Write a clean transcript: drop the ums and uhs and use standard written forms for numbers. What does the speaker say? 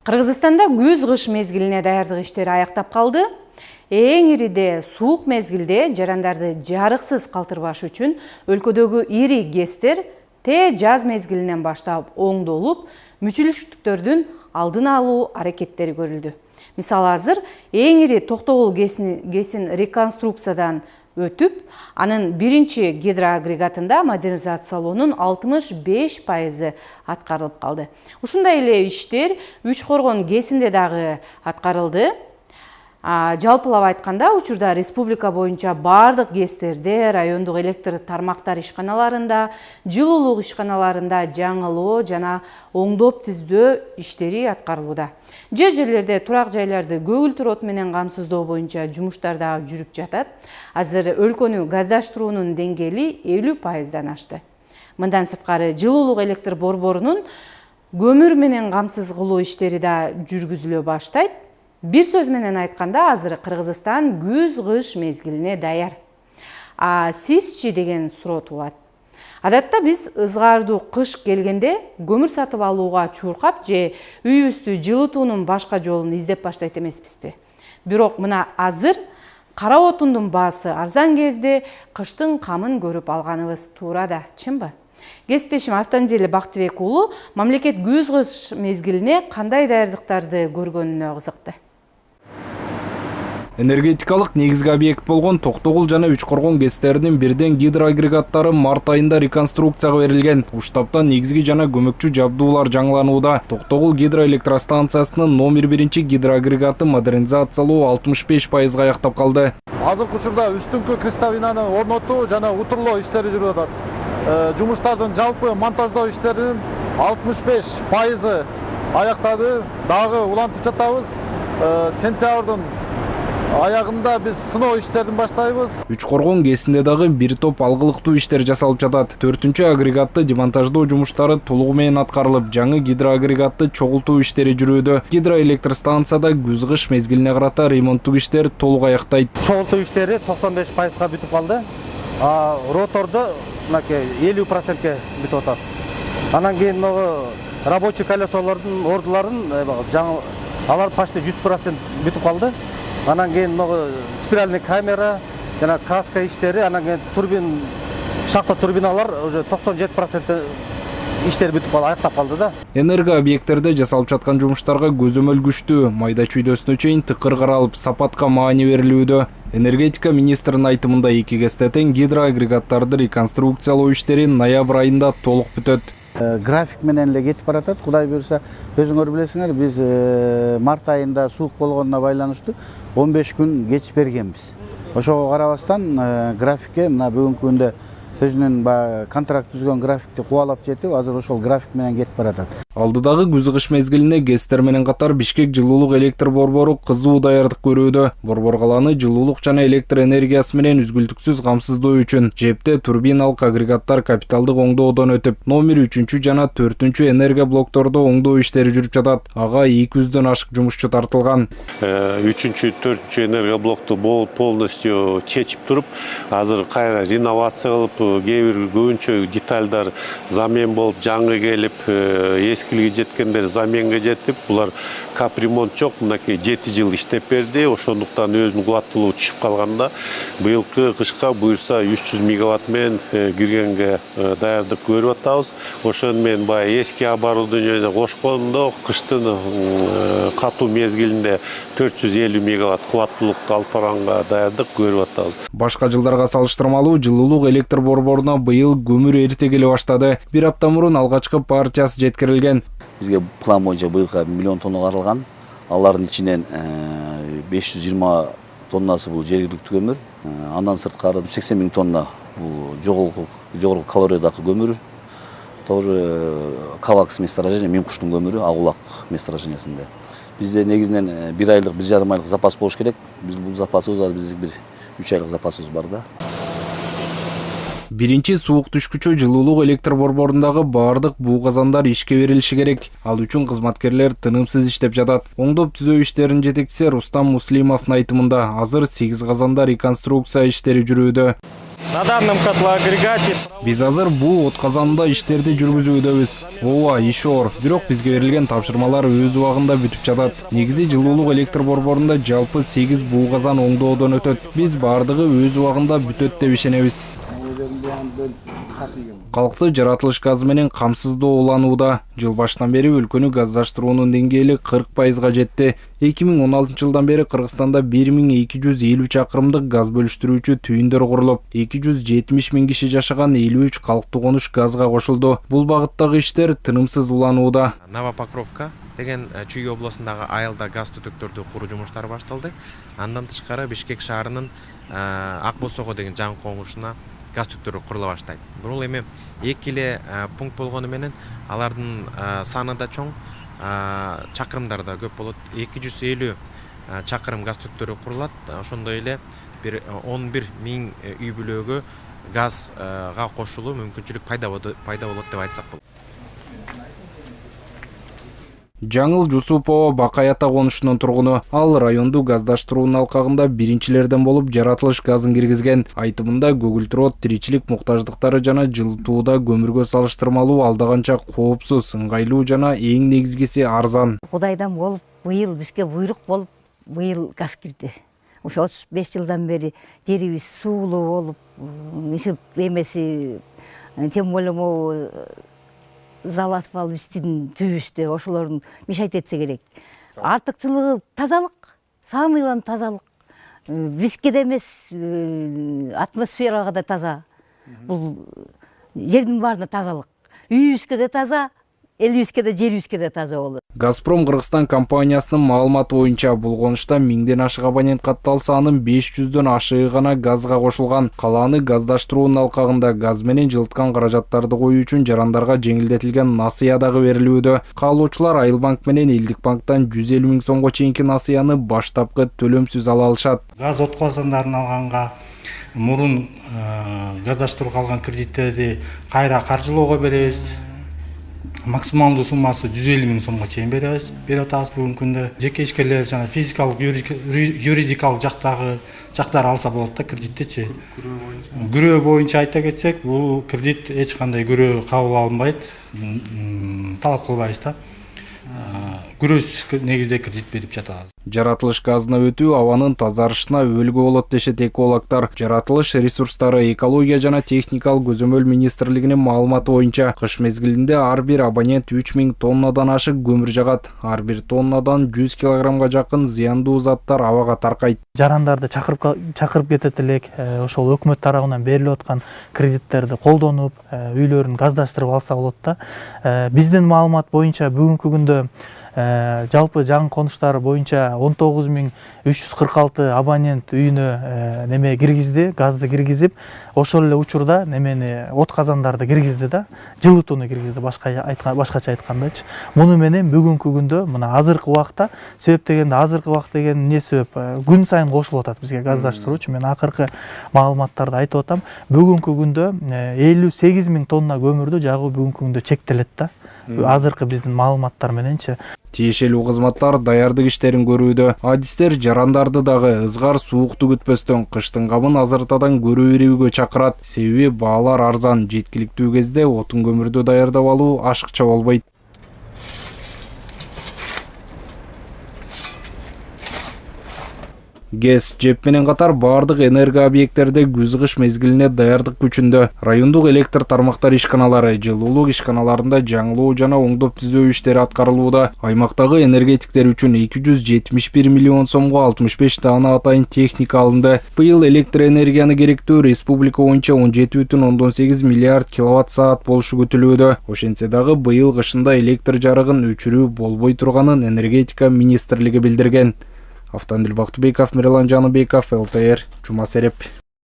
Кыргызстанда күз-кыш мезгилине даярдык иштери аяктап калды. Эң ириде суук мезгилде жарандарды жарыксыз калтырбаш үчүн өлкөдөгү ири ГЭСтер жаз мезгилинен баштап оңдолуп, мүчүлүштүктөрдүн алдын алуу аракеттери көрүлдү. Мисалы азыр эң ири Токтогул ГЭСин реконструкциядан өтүп, анын биринчи гидроагрегатында модернизациялоонун 65% аткарылып калды. Ушундай эле иштер Үчкоргон ГЭСинде дагы аткарылды. Жалпылап айтканда, учурда республика боюнча бардык ГЭСтерде, райондук электр тармактар ишканаларында, жылуулук ишканаларында жаңылоо жана оңдоп түздөө иштери аткарылууда. Жерлерде турак жайларды көгүлтүр от менен камсыздоо боюнча жумуштар да жүрүп жатат. Азыр өлкөнү газдаштыруунун деңгээли 50%дан ашты. Мындан сырткары жылуулук электр борборунун көмүр менен камсыз кылуу иштери да жүргүзүлө баштайт. Бир сөз менен айтканда, азыр Кыргызстан күз-кыш мезгилине даяр. Сизчи деген суроо туулат. Адатта биз ызгаардуу кыш келгенде көмүр сатып алууга чуркап же үйүбүздү жылытуунун башка жолун издеп баштайт эмеспизби? Бирок мына азыр кара отундун баасы арзан кезде кыштын камын көрүп алганыбыз туура да, чынбы? Кесиптешим Автандели Бактыбек уулу мамлекет күз-кыш мезгилине кандай даярдыктарды көргөнүнө кызыкты. Энергетикалык негизги объект болгон Токтогул жана Үчкоргон ГЭСтеринин бирден гидроагрегаттары март айында реконструкцияга берилген. Уштаптан негизги жана көмөкчү жабдуулар жаңыланууда. Токтогул гидроэлектростанциясынын номер 1 гидроагрегаты модернизациялоо 65% аяктап калды. Азыркы учурда үстүңкү крестовинаны орнотуу жана утурлоо иштери жүрүп атат. Жумуштардын жалпы монтаждоо иштеринин 65% аяктады. Дагы улантып жатабыз. Сентябрдын аягында биз сыноо иштерин баштайбыз. Үчкоргон ГЭСинде дагы бир топ алгылыктуу иштер жасалып жатат. 4-чү агрегатты демонтаждоо жумуштары толугу менен аткарылып, жаңы гидроагрегатты чогултуу иштери жүрүүдө. Гидроэлектростанцияда күз-кыш мезгилине карата ремонттук иштер толук аяктайт. Чогултуу иштери 95%га бүтүп калды. Роторду 50%ге бүтүп атат. Анан кийин рабочий колесолордун ордуларын алар почти 100% бүтүп калды. Анан кийин спиральный камера жана каска иштери, анан кийин шахта турбиналар уже 97% иштер бүтүп калды, аяктап калды да. Энерго объекттерде жасалып жаткан жумуштарга көзөмөл күчтүү, майда чүйдөсүнө чейин тыкыр каралып, сапатка маани берилүүдө. Энергетика министринин айтымында 2 ГЭСте тең гидроагрегаттарды реконструкциялоо иштери ноябрь айында толук бүтөт. График менен эле кетип баратат. Кудай буйрса, өзүңөр билесиңер, биз март айында суук болгонуна байланыштуу 15 күн кеч бергенбиз. Ошого карабастан графикке мына бүгүнкү күндө өзүнүн контракт түзгөн графикти кубалап жетип, азыр ошол график менен кетип баратат. Алдыдагы күз-кыш мезгилине ГЭСтер менен катар Бишкек жылуулук электр борбору кызуу даярдык көрүүдө. Борбор каланы жылуулук жана электр энергиясы менен үзгүлтүксүз камсыздоо үчүн жепте турбиналык агрегаттар капиталдык оңдоодон өтүп, номер 3 жана 4 энергия блоктордо оңдоо иштери жүрүп жатат. Ага 200дөн ашык жумушчу тартылган. 3-4 энергия блокту полностью чечип туруп, азыр кайра реновация кылып, кээ бир көбүнчө детальдар замен болуп, жаңы келип, эскилиги жеткендер заменге жетип, булар капремонт жок, мынакей 7 жыл иштеп берди. Ошондуктан өзүнүн кубаттуулугу түшүп калганда, быйылкы кышка буйрса 300 мегаватт менен киргенге даярдык көрүп атабыз. Ошону менен эски оборудованиене кошкондо кыштын катуу мезгилинде 450 мегаватт кубаттуулукту алып барганга даярдык көрүп атабыз. Башка жылдарга салыштырмалуу жылуулук электр борборуна быйыл көмүр эрте келе баштады. Бир апта мурун алгачкы партиясы жеткирилген. Бизге план боюнча быйылга 1 миллион тонна каралган. Алардын ичинен 520 тоннасы бул жергиликтүү көмүр. Андан сырткары 180 000 тонна бул жогорку калориядагы көмүр. Тоже Кавакс месторождение, Минкуштун көмүрү, Агулак месторождениясында. Бизде негизинен 1 айлык, 1,5 айлык запас болуш керек. Биз бул запасыбыз биздик бир 3 айлык запасыбыз бар да. Биринчи суук түшкүчө жылуулук электр борборундагы бардык буу казандар ишке берилиши керек. Ал үчүн кызматкерлер тынымсыз иштеп жатат. Оңдоп түзөө иштеринин жетекчиси Рустам Муслимовдун айтымында азыр 8 казанда реконструкция иштери жүрүүдө. На данном котлоагрегате Биз азыр буу отказанында иштерди жүргүзүүдөбүз. Ооба, иш оор. Бирок бизге берилген тапшырмалар өз убагында бүтүп жатат. Негизи жылуулук электр борборунда жалпы 8 буу казан оңдоодон өтөт. Биз бардыгы өз убагында бүтөт деп ишенебиз. Калкты жаратылыш газы менен камсыздоо уланууда. Жыл башынан бери өлкөнү газдаштыруунун деңгээли 40%га жетти. 2016 жылдан бери Кыргызстанда 1250 чакырымдык газ бөлүштүрүүчү түйүндөр курулуп, 270 миң киши жашаган 53 калктуу конуш газга кошулду. Бул багыттагы иштер тынымсыз уланууда. Новопокровка деген Чүй областындагы айылда газ түтүктөрдү куруу жумуштары башталды. Андан тышкары Бишкек шаарынын Ак Босого деген жаңы коңушуна газ түтүктөрү курула баштайт. Бирок эми 2 эле пункт болгону менен алардын саны да чоң, чакырымдары да көп болот. 250 чакырым газ түтүктөрү курулат. Ошондой эле бир 11 миң үй бүлөгө газга кошулуу мүмкүнчүлүк пайда болот деп айтсак болот. Жаңыл Жусупова Бакай ата конушунун тургуну. Ал районду газдаштыруунун алкагында биринчилерден болуп жаратылыш газын киргизген. Айтымында көгүлтүр от тиричилик муктаждыктары жана жылытууда көмүргө салыштырмалуу алдаганча коопсуз, ыңгайлуу жана эң негизгиси арзан. Кудайдан болуп, быйыл бизге буйрук болуп, быйыл газ кирди. Ошо 35 жылдан бери жерибиз суулуу болуп, ишик эмеси тем более завод бар биздин түбүбүздө, ошолордун мешайт этсе керек. Артыкчылыгы тазалык, самыйлан тазалык. Бизге да эмес, атмосферага да таза. Бул жердин баарына тазалык. Үйүбүзгө да таза, элибизге да жерибизге да таза болот. Газпром Кыргызстан компаниясынын маалыматы боюнча бул конушта 1000ден ашык абонент катталса, анын 500дөн ашыгы гана газга кошулган. Калааны газдаштыруунун алкагында газ менен жылыткан каражаттарды коюу үчүн жарандарга жеңилдетилген насыя дагы берилүүдө. Каалоочулар Айыл банк менен Элдик банктан 150 миң сомго чейинки насыяны баштапкы төлөмсүз ала алышат. Газ отказандарын алганга мурун газдаштырууга алган кредиттерди кайра каржылоого беребиз. Максималдуу суммасы 150 миң сомго чейин беребиз. Берип атабыз бүгүнкү күндө. Жеке ишкерлер жана физикалык, юридикалык жактар алса болот да кредиттичи. Күрөө боюнча айта кетсек, бул кредит эч кандай күрөө кабыл алынбайт. Талап кылбайбыз да. Күрөөсүз негизде кредит берип жатабыз. Жаратылыш газына өтүү абанын тазарышына өлгө болот дешет экологдор. Жаратылыш ресурстары экология жана техникалык көзөмөл министрлигинин маалыматы боюнча кыш мезгилинде ар бир абонент 3000 тоннадан ашык көмүр жагат. Ар бир тоннадан 100 килограммга жакын зыяндуу заттар абага таркайт. Жарандарды чакырып кетет элек, ошол өкмөт тарабынан берилип аткан кредиттерди колдонуп, үйлөрүн газдаштырып алса болот да. Биздин маалымат боюнча бүгүнкү күндө жалпы жаңы конуштары боюнча 19346 абонент үйүнө неме киргизди, газды киргизип, ошол эле учурда немени от казандарды киргизди да, жылытууну киргизди, башкача айткандачы. Муну менен бүгүнкү күндө мына азыркы убакта, себеп дегенде азыркы убакыт деген эмне себеп? Күн сайын кошулуп атат бизге газдаштыруучу. Мен акыркы маалыматтарды айтып атам. Бүгүнкү күндө 58 миң тонна көмүрдү жагуу бүгүнкү күндө чектелет да. Азыркы биздин маалыматтар мененчи. Тиешелүү кызматтар даярдык иштерин көрүүдө. Адистер жарандарды дагы ызгар суукту күтпөстөн кыштын камын азыртадан көрө берүүгө чакырат. Себеби баалар арзан, жеткиликтүү кезде отун көмүрдү даярдап алуу ашыкча болбойт. ГЭС жеп менен катар бардык энерго объекттерде күз-кыш мезгилине даярдык күчүндө. Райондук электр тармактар ишканалары, жылуулук ишканаларында жаңылоо жана оңдоп түзөө иштери аткарылууда. Аймактагы энергетиктер үчүн 271 миллион сомго 65 даана атайын техника алынды. Быйыл электр энергияны керектүү республика боюнча 17,8 миллиард киловатт саат болушу күтүлүүдө. Ошентсе дагы быйыл кышында электр жарыгын өчүрүү болбой турганын энергетика министрлиги билдирген. Автандил Бактыбеков, Мирлан Жаныбеков, ЛТР, Жума Сереп.